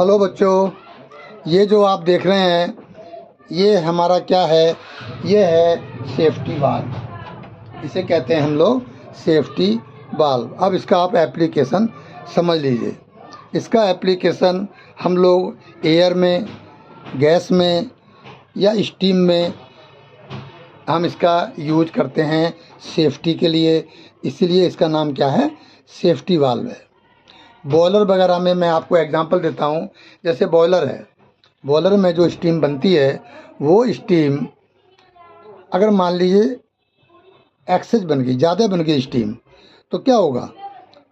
Hello बच्चों, ये जो आप देख रहे हैं ये हमारा क्या है? ये है सेफ्टी वाल्व। इसे कहते हैं हम लोग सेफ्टी वाल्व। अब इसका आप एप्लीकेशन समझ लीजिए। इसका एप्लीकेशन हम लोग एयर में, गैस में या स्टीम में हम इसका यूज करते हैं सेफ्टी के लिए, इसलिए इसका नाम क्या है? सेफ्टी वाल्व है। बॉयलर वगैरह में मैं आपको एग्जांपल देता हूँ। जैसे बॉयलर है, बॉयलर में जो स्टीम बनती है वो स्टीम अगर मान लीजिए एक्सेस बन गई, ज़्यादा बन गई स्टीम, तो क्या होगा?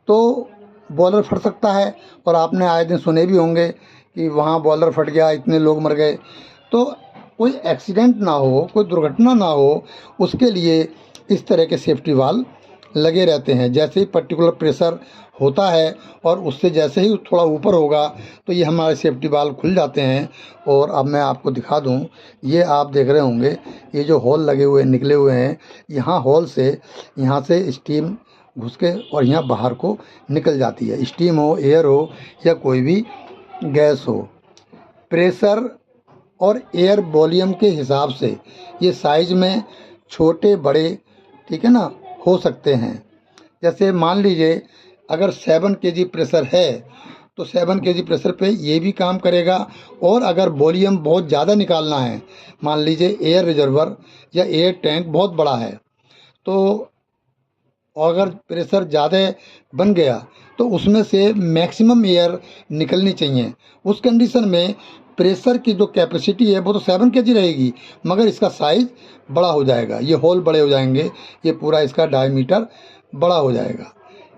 तो बॉयलर फट सकता है। और आपने आए दिन सुने भी होंगे कि वहाँ बॉयलर फट गया, इतने लोग मर गए। तो कोई एक्सीडेंट ना हो, कोई दुर्घटना ना हो, उसके लिए इस तरह के सेफ्टी वाल्व लगे रहते हैं। जैसे ही पर्टिकुलर प्रेशर होता है और उससे जैसे ही थोड़ा ऊपर होगा तो ये हमारे सेफ्टी वाल्व खुल जाते हैं। और अब मैं आपको दिखा दूं, ये आप देख रहे होंगे ये जो होल लगे हुए निकले हुए हैं, यहाँ होल से यहाँ से स्टीम घुस के और यहाँ बाहर को निकल जाती है। स्टीम हो, एयर हो या कोई भी गैस हो, प्रेशर और एयर वॉल्यूम के हिसाब से ये साइज में छोटे बड़े, ठीक है ना, हो सकते हैं। जैसे मान लीजिए अगर 7 केजी प्रेशर है तो 7 केजी प्रेशर पे ये भी काम करेगा। और अगर वॉल्यूम बहुत ज़्यादा निकालना है, मान लीजिए एयर रिजर्वर या एयर टैंक बहुत बड़ा है, तो अगर प्रेशर ज़्यादा बन गया तो उसमें से मैक्सिमम एयर निकलनी चाहिए। उस कंडीशन में प्रेशर की जो कैपेसिटी है वो तो 7 केजी रहेगी, मगर इसका साइज़ बड़ा हो जाएगा, ये होल बड़े हो जाएंगे, ये पूरा इसका डायमीटर बड़ा हो जाएगा।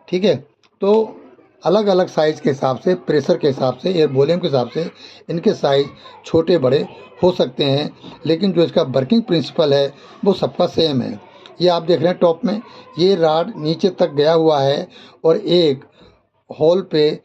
ठीक है, तो अलग अलग साइज़ के हिसाब से, प्रेशर के हिसाब से, एयर वॉल्यूम के हिसाब से इनके साइज़ छोटे बड़े हो सकते हैं, लेकिन जो इसका वर्किंग प्रिंसिपल है वो सबका सेम है। ये आप देख रहे हैं टॉप में ये राड नीचे तक गया हुआ है और एक होल पे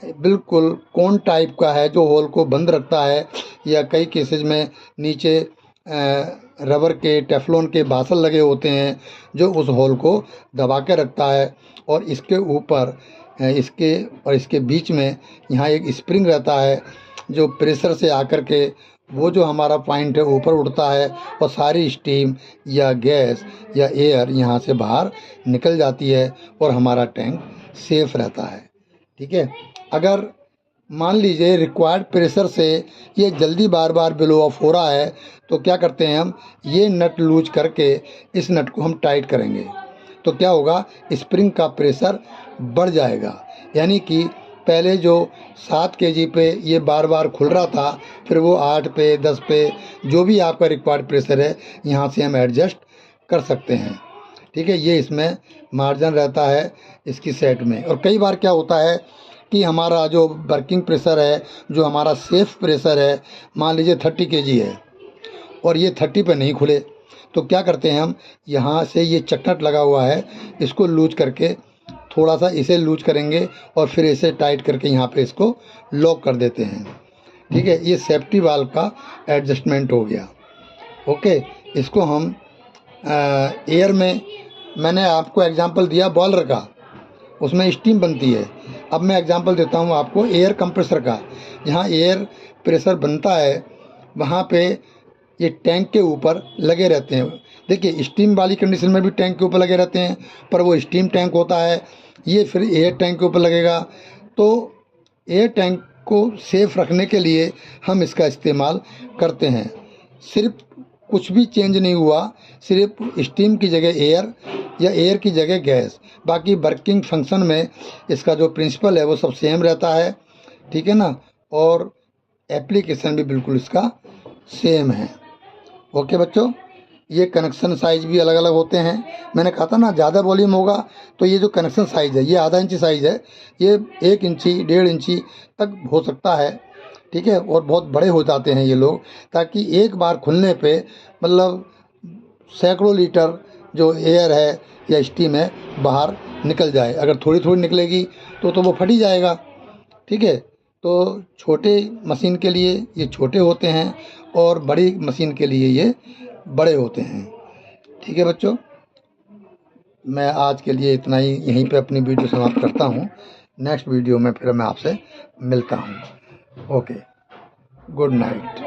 बिल्कुल कोन टाइप का है जो होल को बंद रखता है, या कई केसेज में नीचे रबर के, टेफ्लॉन के बासल लगे होते हैं जो उस होल को दबा के रखता है। और इसके ऊपर इसके और इसके बीच में यहाँ एक स्प्रिंग रहता है जो प्रेशर से आकर के वो जो हमारा पॉइंट है ऊपर उड़ता है और सारी स्टीम या गैस या एयर यहाँ से बाहर निकल जाती है और हमारा टैंक सेफ रहता है। ठीक है, अगर मान लीजिए रिक्वायर्ड प्रेशर से ये जल्दी बार बार ब्लो ऑफ हो रहा है तो क्या करते हैं हम, ये नट लूज करके इस नट को हम टाइट करेंगे तो क्या होगा, स्प्रिंग का प्रेशर बढ़ जाएगा। यानी कि पहले जो 7 केजी पे ये बार बार खुल रहा था, फिर वो 8 पे, 10 पे, जो भी आपका रिक्वायर्ड प्रेशर है यहाँ से हम एडजस्ट कर सकते हैं। ठीक है, ये इसमें मार्जिन रहता है इसकी सेट में। और कई बार क्या होता है कि हमारा जो वर्किंग प्रेशर है, जो हमारा सेफ प्रेशर है, मान लीजिए 30 केजी है और ये 30 पे नहीं खुले, तो क्या करते हैं हम, यहाँ से ये चकनट लगा हुआ है इसको लूज करके, थोड़ा सा इसे लूज करेंगे और फिर इसे टाइट करके यहाँ पे इसको लॉक कर देते हैं। ठीक है, ये सेफ्टी वाल्व का एडजस्टमेंट हो गया। ओके, इसको हम एयर में, मैंने आपको एग्जांपल दिया बॉयलर का, उसमें स्टीम बनती है। अब मैं एग्जांपल देता हूँ आपको एयर कंप्रेसर का। जहाँ एयर प्रेशर बनता है वहाँ पे ये टैंक के ऊपर लगे रहते हैं। देखिए स्टीम वाली कंडीशन में भी टैंक के ऊपर लगे रहते हैं, पर वो स्टीम टैंक होता है, ये फिर एयर टैंक के ऊपर लगेगा। तो एयर टैंक को सेफ रखने के लिए हम इसका इस्तेमाल करते हैं। सिर्फ कुछ भी चेंज नहीं हुआ, सिर्फ स्टीम की जगह एयर या एयर की जगह गैस, बाकी वर्किंग फंक्शन में इसका जो प्रिंसिपल है वो सब सेम रहता है। ठीक है ना, और एप्लीकेशन भी बिल्कुल इसका सेम है। ओके बच्चों, ये कनेक्शन साइज भी अलग अलग होते हैं। मैंने कहा था ना ज़्यादा वॉल्यूम होगा तो ये जो कनेक्शन साइज़ है ये आधा इंची साइज़ है, ये 1 इंची 1.5 इंची तक हो सकता है। ठीक है, और बहुत बड़े हो जाते हैं ये लोग, ताकि एक बार खुलने पे मतलब सैकड़ों लीटर जो एयर है या स्टीम है बाहर निकल जाए। अगर थोड़ी थोड़ी निकलेगी तो वो फट ही जाएगा। ठीक है, तो छोटे मशीन के लिए ये छोटे होते हैं और बड़ी मशीन के लिए ये बड़े होते हैं। ठीक है बच्चों, मैं आज के लिए इतना ही, यहीं पे अपनी वीडियो समाप्त करता हूँ। नेक्स्ट वीडियो में फिर मैं आपसे मिलता हूँ। Okay, good night.